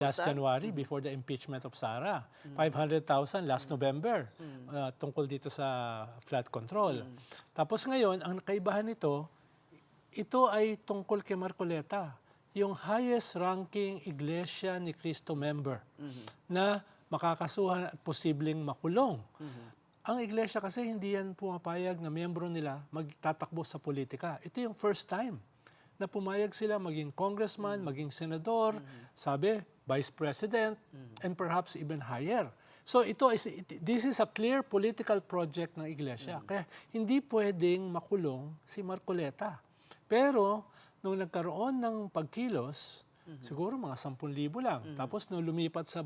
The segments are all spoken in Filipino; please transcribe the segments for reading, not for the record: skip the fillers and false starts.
last January before the impeachment of Sara. 500,000 last November tungkol dito sa flood control. Tapos ngayon, ang kaibahan nito, ito ay tungkol kay Marcoleta, yung highest ranking Iglesia ni Cristo member na makakasuhan at posibleng makulong. Ang iglesia kasi hindi yan pumapayag na miyembro nila magtatakbo sa politika. Ito yung first time na pumayag sila maging congressman, maging senador, sabi, vice president, and perhaps even higher. So this is a clear political project ng iglesia. Kaya hindi pwedeng makulong si Marcoleta. Pero nung nagkaroon ng pagkilos, siguro mga 10,000 lang. Tapos nung lumipat sa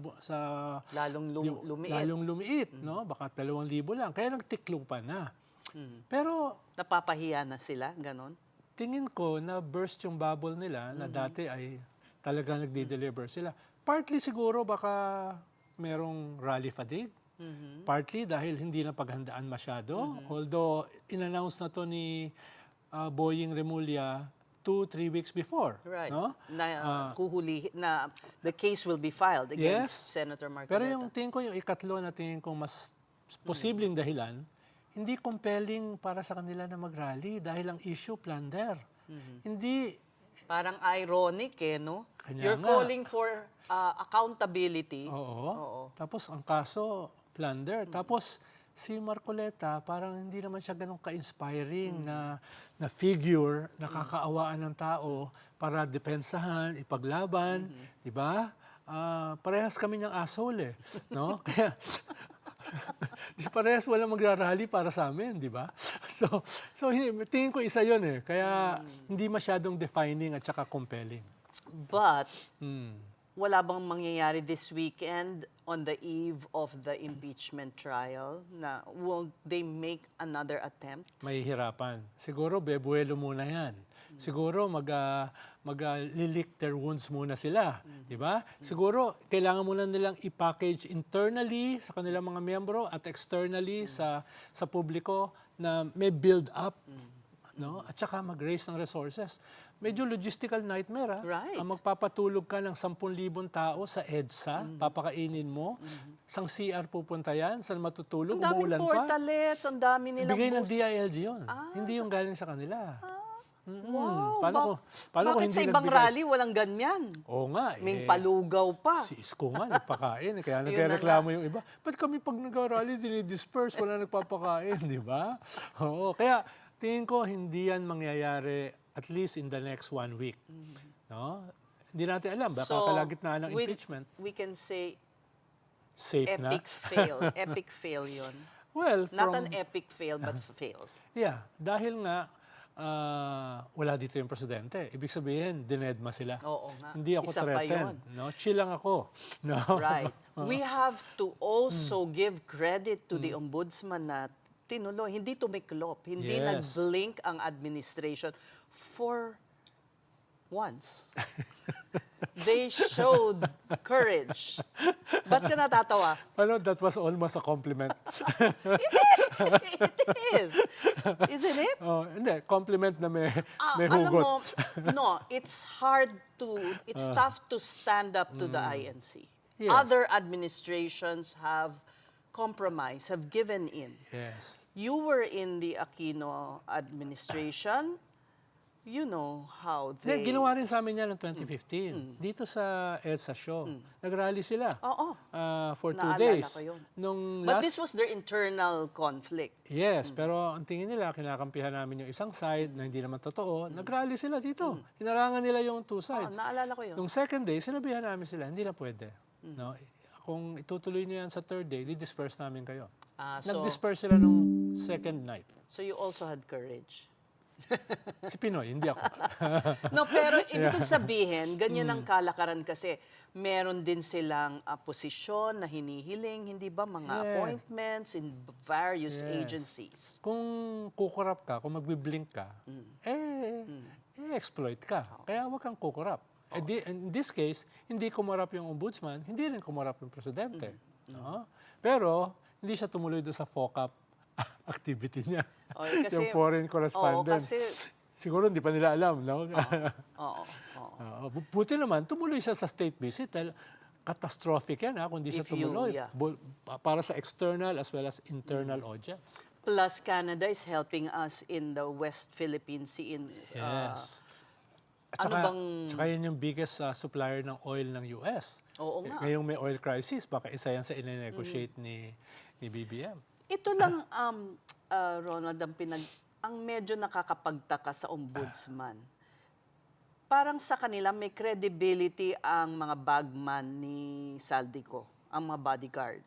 lalong lumiit, no? Baka 2,000 lang. Kaya nagtiklupan na. Pero napapahiya na sila, ganon? tingin ko na burst yung bubble nila na dati ay talaga nagdi-deliver sila. Partly siguro baka merong rally fatigue. Partly dahil hindi na paghandaan masyado. Although in-announce na to ni Boying Remulla 2-3 weeks before. Right. No? Na the case will be filed against Senator Marcoleta. Pero yung tingin ko, yung ikatlo na tingin ko mas posibleng dahilan, hindi compelling para sa kanila na mag-rally dahil ang issue plunder. Hindi... Parang ironic no? Kanya You're nga. calling for accountability. Oo. Tapos ang kaso, plunder. Tapos si Marcoleta, parang hindi naman siya ganun ka-inspiring na figure, nakakaawaan ng tao para depensahan, ipaglaban, di ba? Parehas kami niyang asshole no? Kaya, di parehas walang magra-rally para sa amin, di ba? So tingin ko isa yun Kaya hindi masyadong defining at saka compelling. But, wala bang mangyayari this weekend on the eve of the impeachment trial na will they make another attempt? Mahihirapan. Siguro bebuelo muna yan. Siguro mag-lick their wounds muna sila. Di ba? Siguro kailangan muna nilang i-package internally sa kanilang mga miyembro at externally sa publiko na may build up. No? At saka mag-raise ng resources. Medyo logistical nightmare. Right. Ang magpapatulog ka ng 10,000 tao sa EDSA, papakainin mo, sang CR pupunta yan, saan matutulog, Ang daming umuulan pa. portalets, ang dami nilang Bigay ng DILG yun. Hindi yung galing sa kanila. Paano kung bakit hindi sa ibang nagbigay? rally walang ganyan? Oo nga. May palugaw pa. Si Isko nga nagpakain. Kaya Yun nagreklamo yung iba. Ba't kami pag nag-rally, dinidisperse, wala nagpapakain, di ba? Oo. Kaya tingin ko hindi yan mangyayari at least in the next 1 week. No? Hindi natin alam. Baka kalagitnaan ng impeachment. We can say Safe na. epic fail. Epic fail yun. Well, Not an epic fail, but fail. Yeah. Dahil nga, wala dito yung presidente. Ibig sabihin, dinedma sila. Oo nga. Hindi ako Isa pa threatened. yun. No? Chill lang ako. No? Right. We have to also give credit to the ombudsman na tinuloy, hindi tumiklop, hindi Yes. nag-blink ang administration for once. They showed courage. Ba't ka natatawa? Ano, that was almost a compliment. It is. Isn't it? Oh, hindi, compliment na may Alam hugot. mo, no, it's tough to stand up to the INC. Yes. Other administrations have compromised, have given in. Yes. You were in the Aquino administration. You know how they... Ginawa rin sa amin yan noong 2015. Dito sa EDSA show. Nag-rally sila. Oo. For 2 Naalala days. ko yun. Nung But this was their internal conflict. Yes, pero ang tingin nila, kinakampihan namin yung isang side na hindi naman totoo. Nag-rally sila dito. Hinarangan nila yung 2 sides. Naalala ko yun. Nung second day, sinabihan namin sila, hindi na pwede. No? Kung itutuloy niyo yan sa third day, di-disperse namin kayo. Nag-disperse sila nung second night. So you also had courage. Si Pinoy, hindi ako. No, pero ibig sabihin, ganyan ang kalakaran kasi meron din siling posisyon na hinihiling, hindi ba? Mga appointments in various agencies. Kung kukurap ka, kung magbiblink ka, exploit ka. Kaya huwag kang kukurap. In this case, hindi kumarap yung ombudsman, hindi rin kumarap yung presidente. No? Pero, hindi siya tumuloy doon sa FOCAP activity niya. Kasi, yung foreign correspondent. Siguro hindi pa nila alam, no? Oo. Buti naman, tumuloy siya sa state visit. catastrophic yan kung di siya If you- tumuloy. yeah. Para sa external as well as internal audience. Plus, Canada is helping us in the West Philippine Sea. Yes. At ano saka, bang- tsaka yun yung biggest supplier ng oil ng US. Oo nga. Ngayong may oil crisis, baka isa yan sa ine-negotiate ni BBM. Ito lang, Ronald, ang medyo nakakapagtaka sa ombudsman. Parang sa kanila may credibility ang mga bagman ni Saldico, ang mga bodyguard.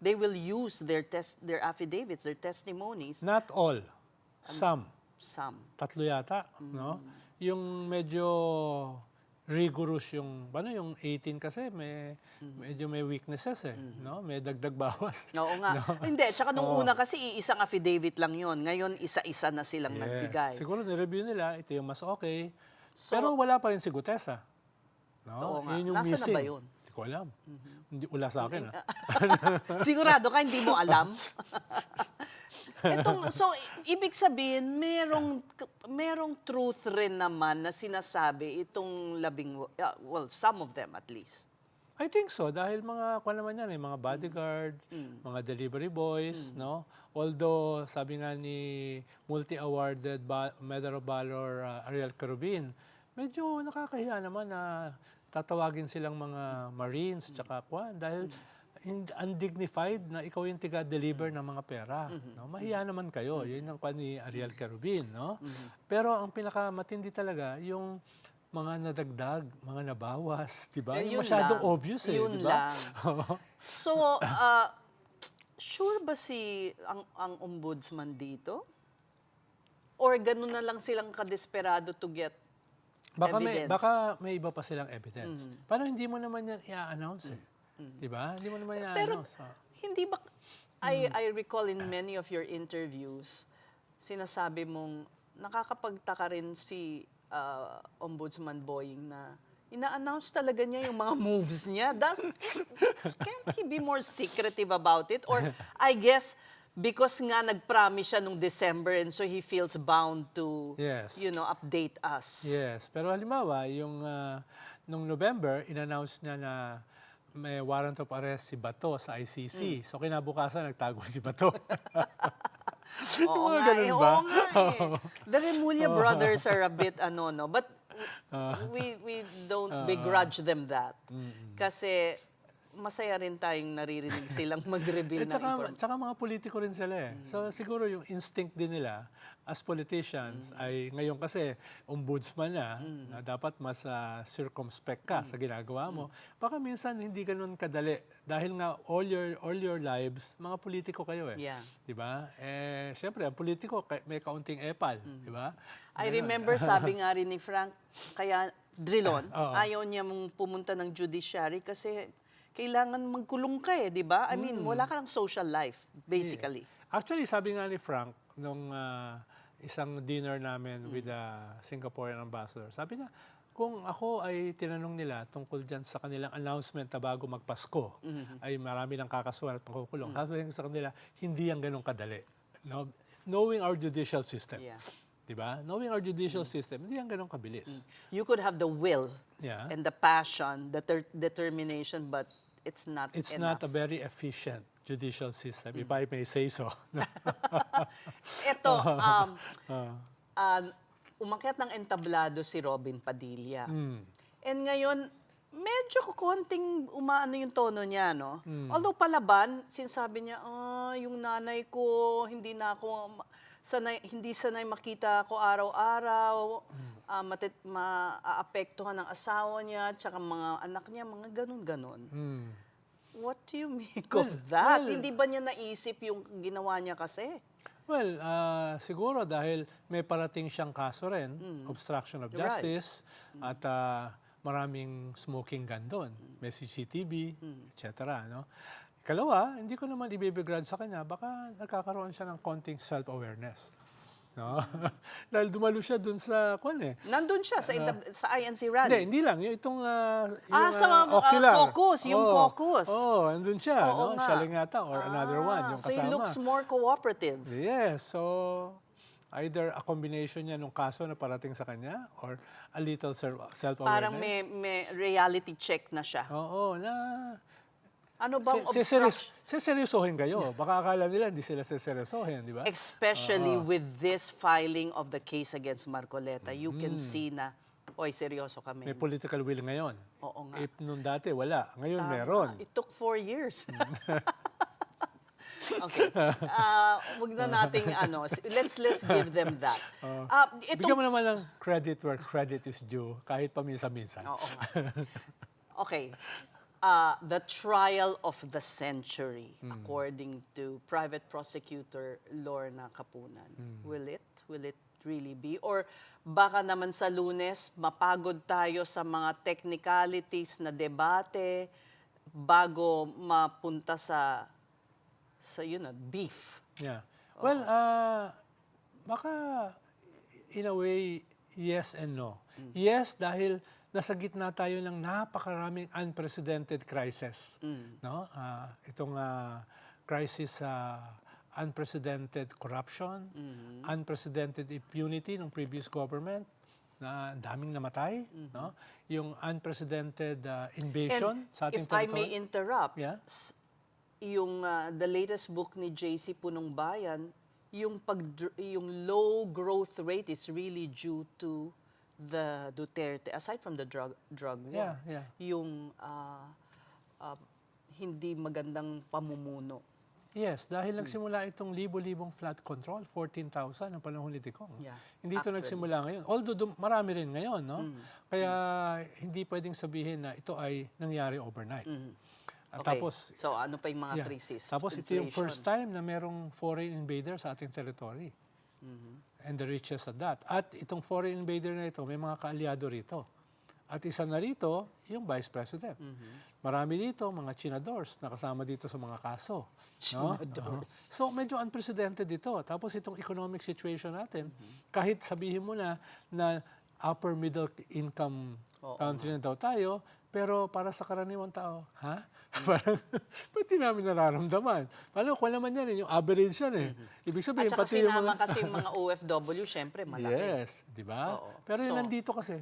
They will use their affidavits, their testimonies, Not all. Some. some. 3 yata, no? Yung medyo rigorous yung 18 kasi medyo may weaknesses no? May dagdag bawas. Oo nga. Hindi, tsaka nung una kasi iisang affidavit lang yon. Ngayon, isa-isa na silang nagbigay. Siguro ni-review nila, ito yung mas okay. Pero wala pa rin si Gutesa. Oo No? nga. Yun yung Nasaan na missing. ba yun? Hindi ko alam. Hindi ula sa akin. Sigurado ka, hindi mo alam? So, ibig sabihin, merong truth rin naman na sinasabi itong some of them at least. I think so dahil mga naman yan mga bodyguard, mga delivery boys, no? Although sabi nga ni multi-awarded Medal of Valor Ariel Carubin, medyo nakakahiya naman na tatawagin silang mga Marines at saka dahil undignified na ikaw yung tiga-deliver ng mga pera. No? Mahiya naman kayo. Yun ang ni Ariel Carubin. No? Pero ang pinakamatindi talaga, yung mga nadagdag, mga nabawas, di ba? Yung masyadong lang. obvious Yun di ba? lang. So, sure ba ang ombudsman dito? Or ganun na lang silang kadesperado to get evidence? Baka may iba pa silang evidence. Paano hindi mo naman yan i-announce Di ba? Hindi mo naman Pero i-announce. hindi ba, I recall in many of your interviews, sinasabi mong nakakapagtaka rin si Ombudsman Boying na ina-announce talaga niya yung mga moves niya. Can't he be more secretive about it? Or I guess, because nga nag-promise siya nung December and so he feels bound to, Yes. update us. Yes. Pero halimbawa, yung nung November, in-announce niya na may warrant of arrest si Bato sa ICC. So kinabukasan, nagtago si Bato. Oo Mga nga, ganun ba? oo nga eh. The Remulla brothers are a bit no, but we don't begrudge them that. Kasi masaya rin tayong naririnig silang mag-reveal ng information. Tsaka mga politiko rin sila So siguro yung instinct din nila as politicians ay ngayon kasi ombudsman na dapat mas circumspect ka sa ginagawa mo. Baka minsan hindi ganun kadali dahil nga all your lives mga politiko kayo Yeah. 'Di ba? Syempre ang politiko may kaunting epal, 'di ba? I remember sabi nga rin ni Frank, kaya Drilon, Oo. ayaw niya mong pumunta ng judiciary kasi kailangan magkulong ka di ba? I mean, wala ka ng social life, basically. Actually, sabi nga ni Frank nung isang dinner namin with the Singaporean ambassador, sabi niya, kung ako ay tinanong nila tungkol dyan sa kanilang announcement na bago magpasko, ay marami nang kakasuhan at makukulong. Sabi niya sa kanila, hindi yan ganun kadali. No? Knowing our judicial system. Yeah. Diba? Knowing our judicial system, hindi yan ganun kabilis. You could have the will Yeah. and the passion, the determination, but it's not It's enough. not a very efficient judicial system, if I may say so. Ito, umakyat ng entablado si Robin Padilla. And ngayon, medyo konting umaano yung tono niya, no? Although palaban, sinasabi niya, yung nanay ko, hindi sanay makita ako araw-araw, maapektuhan ng asawa niya, tsaka mga anak niya, mga ganun-ganon. What do you make of that? Hindi ba niya naisip yung ginawa niya kasi? Well, siguro dahil may parating siyang kaso rin, obstruction of You're right. justice, at maraming smoking gun doon. May CCTV, etc. No? Ikalawa, hindi ko naman ibibigrad sa kanya, baka nagkakaroon siya ng konting self-awareness. No? Dahil dumalo siya doon sa, Nandun siya sa INC rally. Hindi lang. Yung itong, sa mga ocular. caucus, yung caucus. Nandun siya. Oo no? nga. Siya lang yata, or another one, yung So he kasama. looks more cooperative. Yes, so Either a combination niya ng kaso na parating sa kanya or a little self-awareness. Parang may reality check na siya. Oo, na Ano bang obstruction? seseryosohin kayo. Baka akala nila hindi sila seseryosohin, di ba? Especially with this filing of the case against Marcoleta, you can see na, oy, seryoso kami. May political will ngayon. Oo nga. If nung dati, wala. Ngayon, Tama. meron. It took 4 years. Okay. Wag na nating let's give them that. Bigyan mo naman ng credit where credit is due, kahit paminsan-minsan. Oo nga. Okay. The trial of the century, according to private prosecutor Lorna Capunan. Will it really be? Or baka naman sa Lunes, mapagod tayo sa mga technicalities na debate bago mapunta sa beef. Yeah. Well, baka in a way, yes and no. Yes, dahil nasa gitna tayo ng napakaraming unprecedented crisis. No? Itong crisis sa unprecedented corruption, unprecedented impunity ng previous government, na daming namatay, no? Yung unprecedented invasion sa ating If I territory. may interrupt, Yeah. yung the latest book ni JC Punong Bayan, yung low growth rate is really due to the Duterte, aside from the drug war. Yeah. Yung hindi magandang pamumuno. Yes, dahil nagsimula itong libo-libong flood control, 14,000 ang panahon ni Ticong. Yeah, Hindi ito actually. nagsimula ngayon. Although marami rin ngayon, no? Kaya hindi pwedeng sabihin na ito ay nangyari overnight. At Okay. Tapos, So ano pa yung mga yeah. krisis? Tapos ito yung Inflation. first time na merong foreign invader sa ating territory. And the richest at that. At itong foreign invader na ito, may mga kaalyado rito. At isa na rito, yung Vice President. Marami dito, mga chinadors, nakasama dito sa mga kaso. No? Chinadors. So medyo unprecedented ito. Tapos itong economic situation natin, kahit sabihin mo na upper middle income country na daw tayo, pero para sa karaniwang tao, Parang, ba't di namin nararamdaman? Paano, kung naman yan, yung average yan eh. Ibig sabihin, At saka pati yung sinama mga... kasi yung mga OFW, syempre, malaki. Yes, di ba? Oo. Pero yung So- nandito kasi,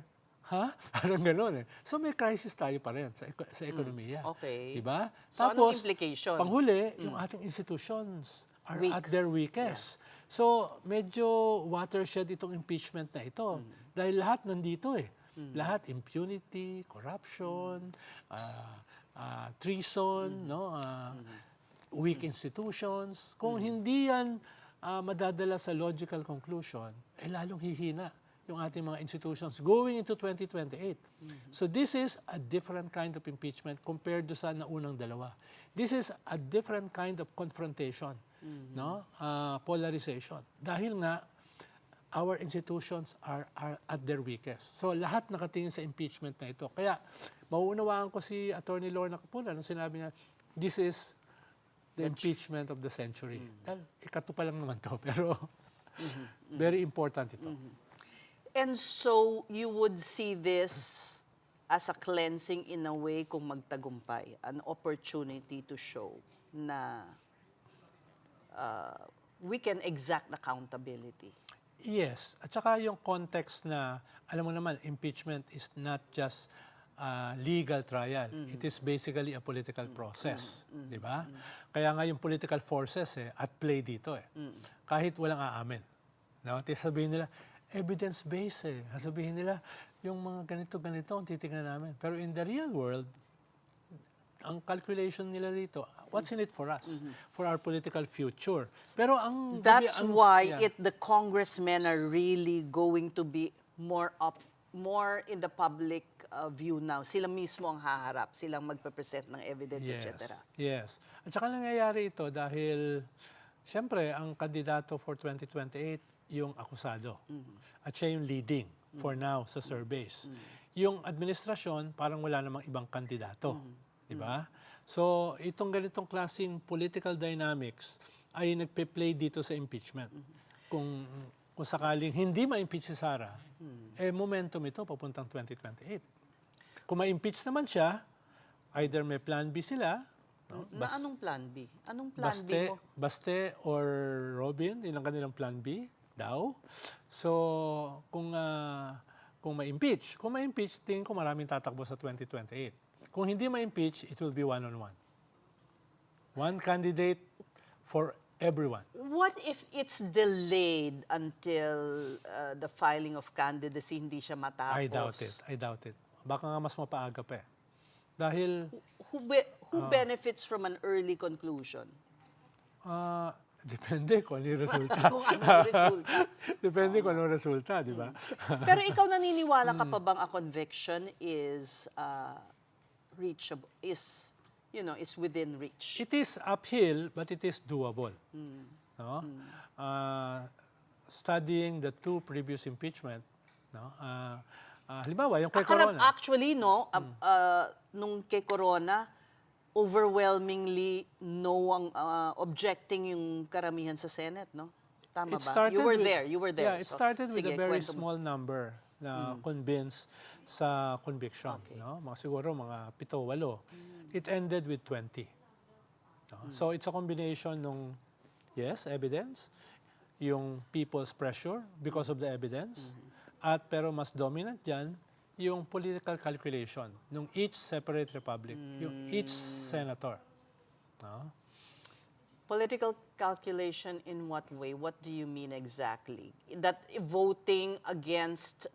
Parang gano'n eh. So may crisis tayo pa rin sa ekonomiya. Okay. Di ba? So anong implication? Panghuli, yung ating institutions are Weak. at their weakest. So medyo watershed itong impeachment na ito. Dahil lahat nandito eh. Lahat impunity, corruption, treason, no? Weak institutions. Kung hindi yan madadala sa logical conclusion, lalong hihina yung ating mga institutions going into 2028. So this is a different kind of impeachment compared do sa naunang dalawa. This is a different kind of confrontation, no? Polarization. Dahil nga, our institutions are at their weakest. So lahat nakatingin sa impeachment na ito. Kaya mauunawaan ko si Attorney Lorna Capunan nung sinabi niya, this is the impeachment of the century. Dahil ikatupa lang naman to, pero very important ito. And so, you would see this as a cleansing in a way kung magtagumpay, an opportunity to show na we can exact accountability. Yes. At saka yung context na, alam mo naman, impeachment is not just legal trial. It is basically a political process. Di ba? Kaya nga yung political forces at play dito eh. Kahit walang aamin. No? Sabihin nila, evidence-based eh. Sabihin nila, yung mga ganito-ganito ang titignan namin. Pero in the real world, ang calculation nila dito, what's in it for us? For our political future. Pero ang... That's why yeah. the congressmen are really going to be more in the public view now. Sila mismo ang haharap. Silang magpe-present ng evidence, etc. Yes. At saka nangyayari ito dahil, siyempre, ang kandidato for 2028, yung akusado. At siya yung leading for now sa surveys. Yung administrasyon, parang wala namang ibang kandidato. Di ba? So, itong ganitong klaseng political dynamics ay nagpe-play dito sa impeachment. Kung sakaling hindi ma-impeach si Sara, momentum ito papuntang 2028. Kung ma-impeach naman siya, either may plan B sila, no? Anong plan B? Anong plan B mo? Baste or Robin, yun ang kanilang plan B. daw. So, kung ma-impeach, tingin ko maraming tatakbo sa 2028. Kung hindi ma-impeach, it will be one-on-one. One candidate for everyone. What if it's delayed until the filing of candidacy, hindi siya matapos? I doubt it. Baka nga mas mapaaga pa eh. Dahil, Who benefits from an early conclusion? depende kung ano yung resulta. Kung anong resulta. Depende kung anong resulta, di ba? Pero ikaw naniniwala ka pa bang a conviction is reachable, is within reach? It is uphill, but it is doable. No? Studying the two previous impeachment, no? Halimbawa, yung kay Corona. Actually, no, nung kay Corona, overwhelmingly no ang objecting yung karamihan sa Senate, no? Tama ba? You were there. Yeah, it So, started with sige, a very kwento mo. small number na convinced sa conviction. Okay. No? Siguro mga 7-8. It ended with 20. No? So it's a combination ng, yes, evidence, yung people's pressure because of the evidence, at pero mas dominant dyan, yung political calculation ng each separate republic, yung each senator. No? Political calculation in what way? What do you mean exactly? That voting against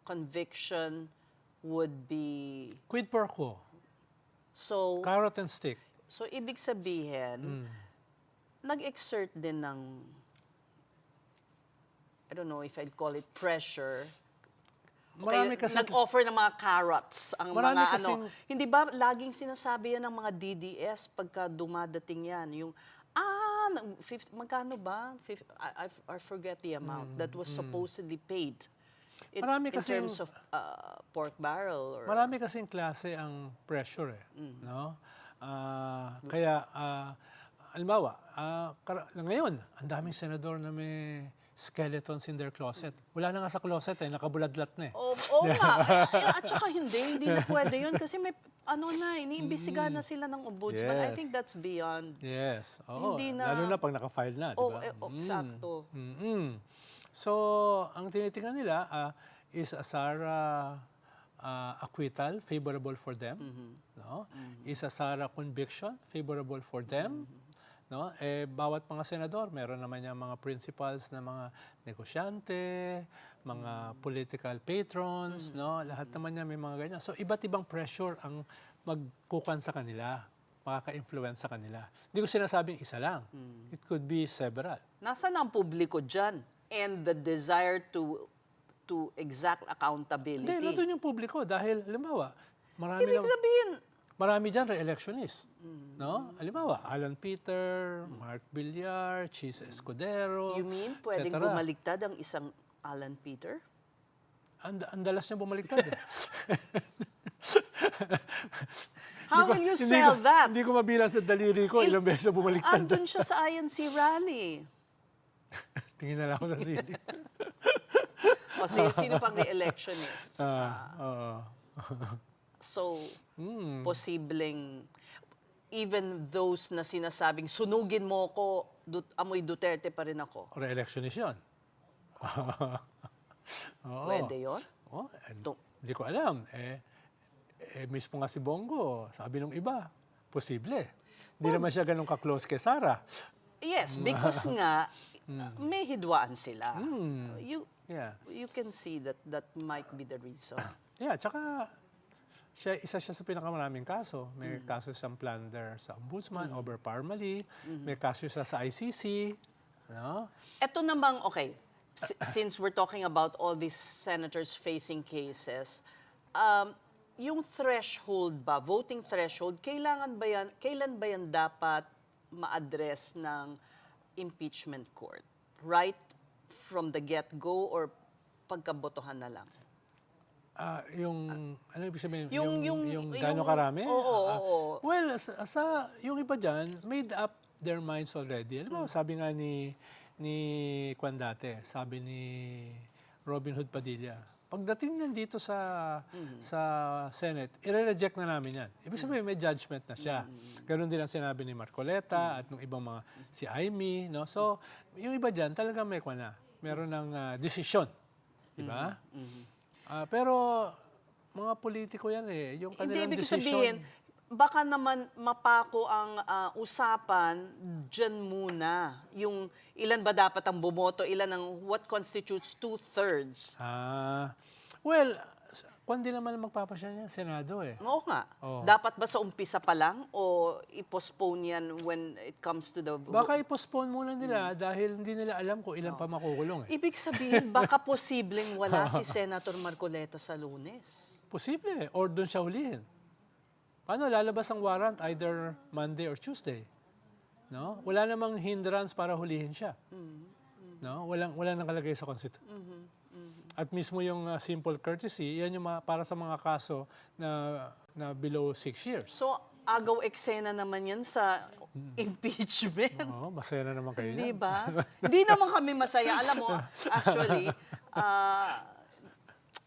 conviction would be... Quid pro quo, So, carrot and stick. so ibig sabihin, nag-exert din ng, I don't know if I'd call it pressure. Marami Okay, kasi nag-offer ng mga carrots ang Marami mga kasing- Hindi ba laging sinasabi yan ng mga DDS pagka dumadating yan? Yung, magkano ba? I forget the amount that was supposedly paid in Marami kasing- terms of pork barrel. Or, Marami kasing klase ang pressure eh, no? Kaya halimbawa, ngayon, ang daming senador na may skeletons in their closet. Wala na nga sa closet eh, nakabuladlat na eh. Oo nga. At saka hindi na pwede yun kasi may iniimbestigahan na sila ng ombudsman. I Yes. think that's beyond. Yes. Oo. Hindi na- Lalo na pag naka-file na, di ba? Eksakto. So, ang tinitingnan nila is a SARA acquittal, favorable for them. No? Is a SARA conviction, favorable for them. No? Bawat mga senador, meron naman yung mga principals na mga negosyante, mga political patrons, no? Lahat naman niya may mga ganyan. So, iba't ibang pressure ang magkukan sa kanila, makaka-influence sa kanila. Hindi ko sinasabing isa lang. It could be several. Nasaan ang publiko dyan? And the desire to exact accountability. Hindi, nandun yung publiko dahil, halimbawa, Ibig sabihin, marami dyan re-electionist. No? Halimbawa, Alan Peter, Mark Villar, Chis Escudero, you mean pwedeng etc. bumaliktad ang isang Alan Peter? Ang dalas niya bumaliktad eh. How will you sell that? Hindi ko mabilang sa daliri ko ilang beses siya bumaliktad. Andun siya sa INC rally. Tingin na lang ako sa sili. O sino pang re-electionist? Oo. So, posibleng, even those na sinasabing, sunugin mo ko, amoy Duterte pa rin ako. Re-electionist yun. Oo. Pwede yun? Oh, hindi ko alam. Mismo nga si Bongo, sabi nung iba, posible. Hindi naman siya ganun ka-close kay Sara. Yes, because nga, may hidwaan sila. Yeah. You can see that might be the reason. Yeah, tsaka isa siya sa pinakamaraming kaso. May kaso siyang plunder sa ombudsman, over Parmali. May kaso siya sa ICC. No? Ito namang, okay, since we're talking about all these senators facing cases, yung threshold ba, voting threshold, kailan ba yan dapat ma-address ng impeachment court? Right from the get-go or pagkabotohan na lang? Ano ibig sabihin? Yung gano'ng karami? Oo. Well, yung iba dyan, made up their minds already. Alam mo, sabi nga ni Kwan dati, sabi ni Robin Hood Padilla, pagdating nandito sa Senate, i-reject na namin yan. Ibig sabihin, may judgment na siya. Ganon din ang sinabi ni Marcoleta at ng ibang mga, si Amy, no? So, yung iba dyan, talagang may kwa na. Meron ng desisyon. Di ba? Pero, mga politiko yan eh. Yung Hindi, kanilang ibig desisyon. sabihin, baka naman mapako ang usapan dyan muna. Yung ilan ba dapat ang bumoto, ilan ang what constitutes 2/3. Well, kung di naman magpapasya niya, Senado eh. Oo nga. Oo. Dapat ba sa umpisa pa lang o i-postpone yan when it comes to the... Baka i-postpone muna nila dahil hindi nila alam kung ilan pa makukulong eh. Ibig sabihin, baka posibleng wala si Senator Marcoleta sa Lunes. Posible, or doon siya hulihin. Paano lalabas ang warrant either Monday or Tuesday? No? Wala namang hindrance para hulihin siya. No? Walang nakalagay sa Constitution. At mismo yung simple courtesy, yan yung para sa mga kaso na below 6 years. So, agaw eksena naman yan sa impeachment. Oo, masaya na naman kayo Di yan. ba? Hindi naman kami masaya. Alam mo, actually,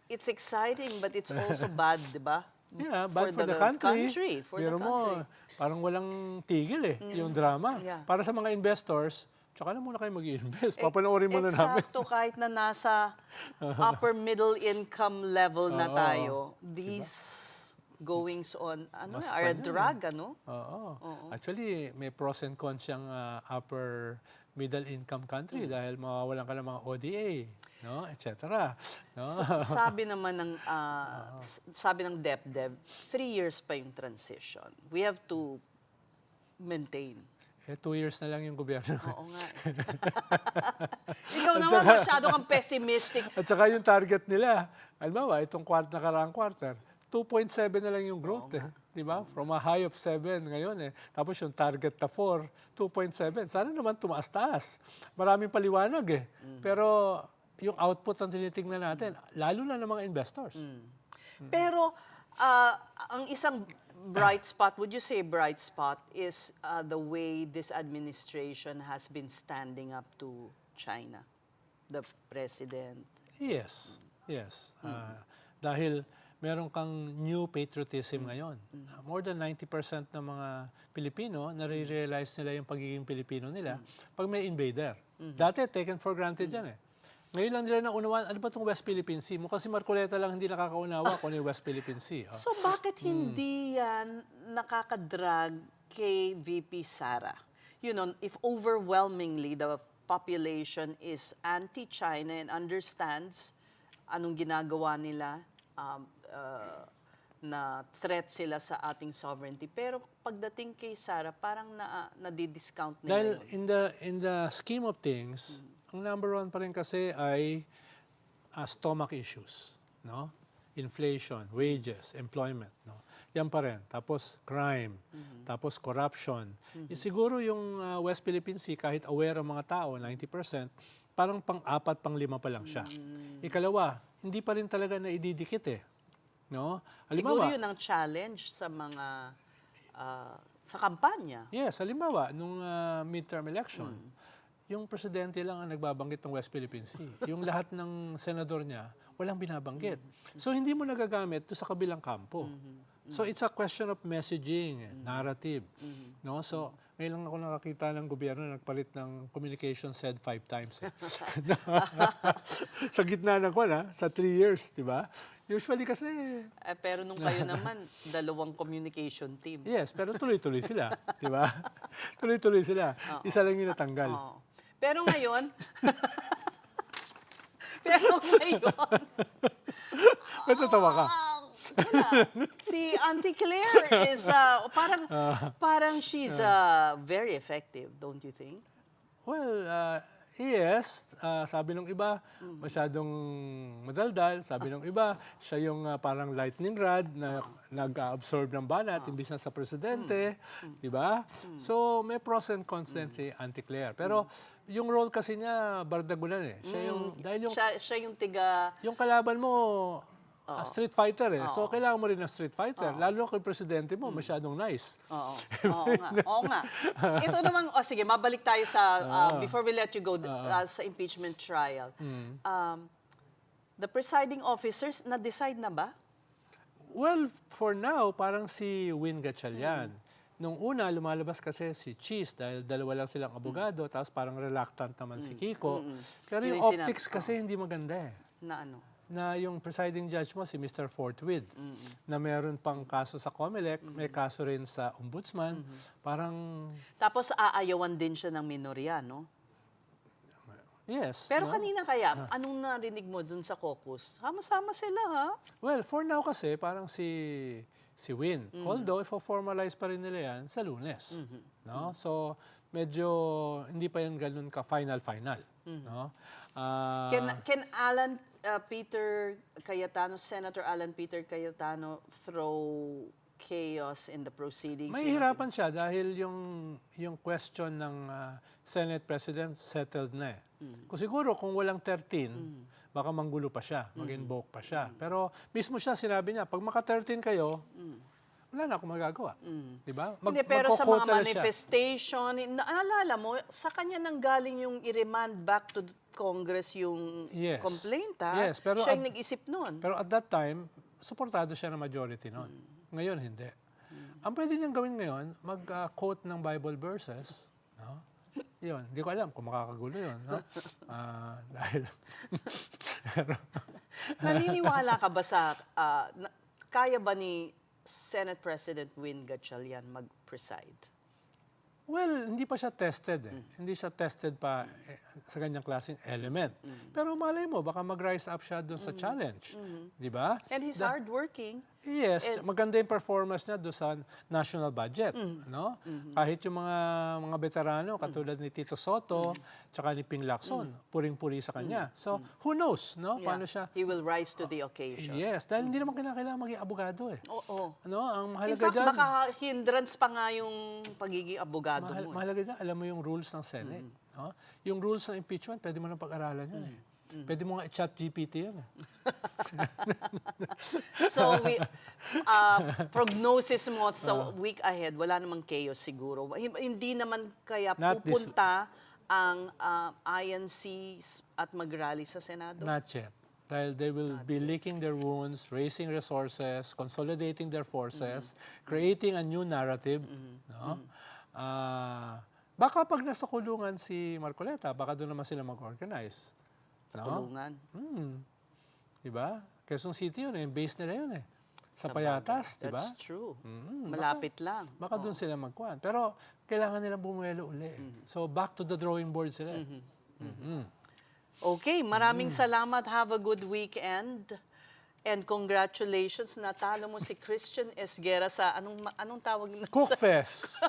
it's exciting but it's also bad, di ba? Yeah, bad for the country. For Biro the country. mo, parang walang tigil eh, yung drama. Yeah. Para sa mga investors, tsaka na muna kayo mag-i-invest. Papanoorin muna namin. Eksakto, kahit na nasa upper middle income level na tayo, these goings on Mas are a pa yun, drag, ano? Oo. Actually, may pros and cons siyang upper middle income country dahil mawawalan ka ng mga ODA, no, etc. No? Sabi naman ng DepDev, 3 years pa yung transition. We have to maintain. 2 years na lang yung gobyerno. Oo nga. Ikaw naman masyado kang pessimistic. At saka yung target nila, alam itong nakaraang quarter, 2.7 na lang yung growth eh. Di ba? From a high of 7 ngayon eh. Tapos yung target na 4, 2.7. Sana naman tumaas-taas. Maraming paliwanag eh. Pero yung output ang tinitingnan natin, lalo na ng mga investors. Pero ang isang bright spot, would you say bright spot, is the way this administration has been standing up to China, the president? Yes. Yes. Dahil meron kang new patriotism ngayon. More than 90% ng mga Pilipino, nare-realize nila yung pagiging Pilipino nila pag may invader. Dati, taken for granted yan eh. Ngayon lang nila naunawaan, ano ba itong West Philippine Sea? Mukha si Marcoleta lang hindi nakakaunawa kung ano yung West Philippine Sea. So bakit hindi yan nakakadrag kay VP Sara? You know, if overwhelmingly the population is anti-China and understands anong ginagawa nila, na threat sila sa ating sovereignty. Pero pagdating kay Sara, parang nadi-discount nila Dahil yun. in the scheme of things, ang number one pa rin kasi ay stomach issues, no? Inflation, wages, employment, no? Yan pa rin. Tapos crime, tapos corruption. Siguro yung West Philippine Sea, kahit aware ang mga tao, 90%, parang pang-4, pang-5 pa lang siya. Ikalawa, hindi pa rin talaga na ididikit eh. No? Siguro yun ang challenge sa mga sa kampanya. Yes, halimbawa, nung midterm election, yung presidente lang ang nagbabanggit ng West Philippine Sea. Yung lahat ng senador niya, walang binabanggit. So, hindi mo nagagamit to sa kabilang kampo. So, it's a question of messaging, narrative. No? So, ngayon lang ako nakakita ng gobyerno na nagpalit ng communication said 5 times. Sa gitna ng sa 3 years, di ba? Usually kasi... Pero nung kayo naman, 2 communication team. Yes, pero tuloy-tuloy sila. Di ba? Tuloy-tuloy sila. Isa lang yung natanggal. Pero ngayon... pero ngayon... Natatawa ka. Wala. Si Auntie Claire is parang she's very effective, don't you think? Well, yes. Sabi ng iba, masyadong madaldal. Sabi ng iba, siya yung parang lightning rod na nag-absorb ng banat imbis na sa presidente. Di ba? So, may pros and cons din si Auntie Claire. Pero yung role kasi niya, bardagulan eh. Siya yung, dahil yung, Siya yung tiga... yung kalaban mo, street fighter eh. So, kailangan mo rin ng street fighter. Lalo kung presidente mo, masyadong nice. Oo nga. Oo nga. Ito naman, sige, mabalik tayo sa, before we let you go, sa impeachment trial. The presiding officers, na-decide na ba? Well, for now, parang si Win Gatchalian. Nung una, lumalabas kasi si Cheese dahil dalawa lang silang abogado, tapos parang reluctant naman si Kiko. Pero Yun yung yung sinabi- optics kasi hindi maganda eh. Na ano? Na yung presiding judge mo, si Mr. Forthwith, na meron pang kaso sa COMELEC, may kaso rin sa ombudsman, parang, Tapos aayawan din siya ng minorya, no? yes. Pero no? kanina kaya, anong narinig mo dun sa caucus? Sama-sama sila, ha? Well, for now kasi, parang si Win. Although, if formalize pa rin nila yan sa Lunes. No? So, medyo hindi pa yan ganun ka final. No? Ah, Can Alan Peter Cayetano, Senator Alan Peter Cayetano throw chaos in the proceedings? mahihirapan siya dahil yung question ng Senate President settled na eh. Kung siguro kung walang 13, baka manggulo pa siya, mag-invoke pa siya. Pero mismo siya sinabi niya, pag maka-13 kayo, wala na akong magagawa. Di ba? Hindi, pero sa mga magkokota na siya. manifestation, naalala mo, sa kanya nang galing yung i-remand back to the Congress yung Yes. complaint, ha? Yes, pero siya yung nag-isip nun. Pero at that time, suportado siya ng majority noon. Ngayon, hindi. Ang pwede niyang gawin ngayon, mag-quote ng Bible verses. No? Yun. Hindi ko alam kung makakagulo yun. No? Dahil... Naniniwala ka ba sa, kaya ba ni Senate President Win Gatchalian mag-preside? Well, hindi pa siya tested eh. Hindi siya tested pa sa ganyang klaseng element. Pero malay mo, baka mag-rise up siya doon sa challenge. Di ba? And he's hardworking. Yes, maganda yung performance niya doon sa national budget, no? Kahit yung mga veterano katulad ni Tito Soto, tsaka ni Ping Lacson, puring-puri sa kanya. So, who knows, no? Yeah. Paano siya? He will rise to the occasion. Yes, dahil hindi naman kinakailangan maging abogado eh. Oo. Ano, ang In mahalaga fact, diyan, baka hindrance pa nga yung pagiging abogado mo. mahalaga diyan, alam mo yung rules ng Senate, no? Yung rules ng impeachment, pwede mo nang pag-aralan yun eh. Pwede mo nga i-chat GPT yun eh. So, prognosis mo sa week ahead, wala namang chaos siguro. Hindi naman kaya Not this- pupunta ang INC at mag-rally sa Senado? Not yet. Dahil they will be licking their wounds, raising resources, consolidating their forces, creating a new narrative. No? Baka pag nasa kulungan si Marcoleta, baka doon naman sila mag-organize. No? Tulungan. Diba? Quezon City yun eh. Base nila yun eh. Sa Payatas, diba? That's true. Malapit lang. Baka doon sila magkuhan. Pero kailangan nilang bumuelo uli. So back to the drawing board sila. Okay, maraming salamat. Have a good weekend. And congratulations, natalo mo si Christian Esguera sa anong tawag na Cookfest!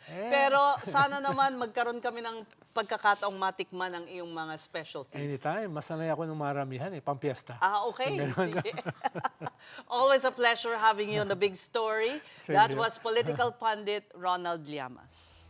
Pero sana naman magkaroon kami ng pagkakataong matikman ang iyong mga specialties. Anytime. Masanay ako ng maramihan eh. Pampiesta. Okay. Sige. Always a pleasure having you on The Big Story. Same That here. was political pundit Ronald Llamas.